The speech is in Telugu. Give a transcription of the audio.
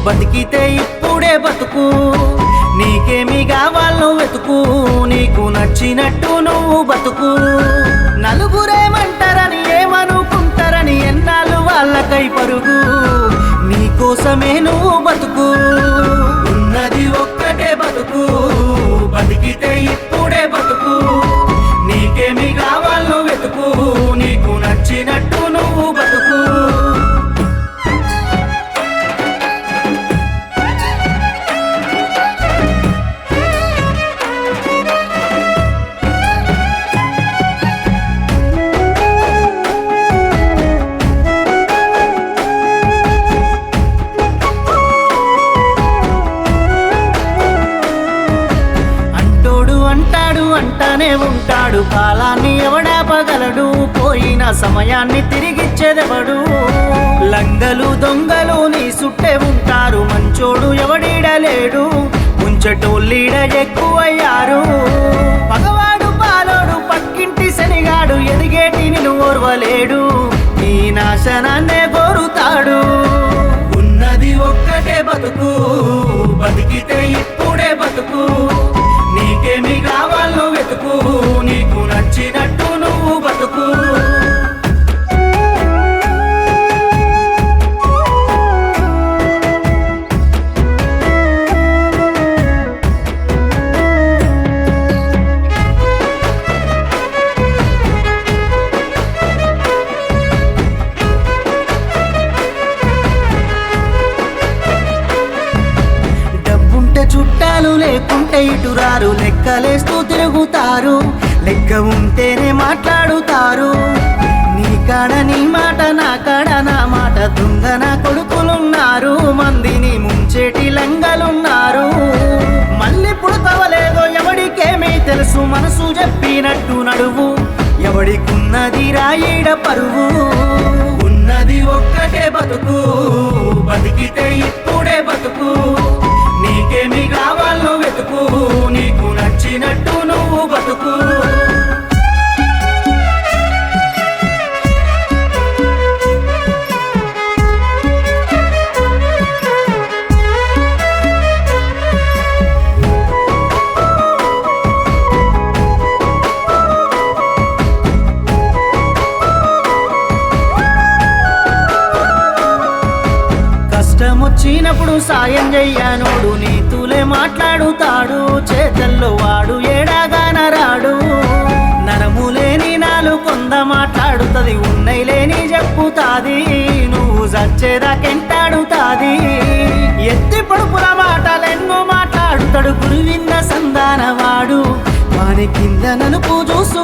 బతికితే ఇప్పుడే బతుకు, నీకేమి కావాలో వెతుకు, నీకు నచ్చినట్టు నువ్వు బతుకు. నలుగురేమంటారని ఏమనుకుంటారని ఎన్నాళ్ళు వాళ్ళకై పరుగు, నీకోసమే నువ్వు బతుకు. ఉన్నది ఒక్కటే బతుకు, బతికితే ఇప్పుడే బతుకు, నీకేమి కావాలో వెతుకు, నీకు నచ్చినట్టు నువ్వు బతుకు. అంటానే ఉంటాడు, కాలాన్ని ఎవడాపగలడు, పోయిన సమయాన్ని తిరిగిచ్చేదెవడు. లంగలు దొంగలు నీ సుట్టే ఉంటారు, మంచోడు ఎవడీడలేడు, ముంచటోళ్ళీడ ఎక్కువయ్యారు. పగవాడు పాలోడు పక్కింటి శనిగాడు, ఎదిగేటి నిన్ను ఓర్వలేడు, నీ నాశనాన్నే కోరుతాడు. ఉన్నది ఒక్కటే బతుకు, బతికితే ఇప్పుడే బతుకు, నీకేమి కావాలో వెతుకు, నీకు నచ్చినట్టు నువ్వు బతుకు. చుట్టాలు లేకుంటే ఇటురారు, లెక్కలేస్తూ తిరుగుతారు, లెక్క ఉంటేనే మాట్లాడుతారు. నీ కాడ నీ మాట, నా కాడ నా మాట, దొంగ నా కొడుకులున్నారు, మందిని ముంచేటి లంగలున్నారు. మళ్ళీ పుడతవలేదో ఎవడికేమీ తెలుసు, మనసు చెప్పినట్టు నడువు, ఎవడికున్నది రాయిడ పరువు. ఉన్నది ఒక్కటే బతుకు, బతికితే ఇప్పుడే బతుకు, నీకేమి కావాలో వెతుకు, నీకు నచ్చినట్టు నువ్వు బతుకు. వచ్చినప్పుడు సాయం చెయ్యనోడు నీతులే మాట్లాడుతాడు, చేతల్లో వాడు ఏడాగానరాడు. నరములేని నాలు కొంద మాట్లాడుతుంది, ఉన్నై లేని చెప్పుతాది, నువ్వు చచ్చేదాకెంటాడుతాది. ఎత్తి పొడుపుల మాటలెన్నో మాట్లాడుతాడు, గురువిన్న సంధానవాడు, వాని కింద నలుపు చూసు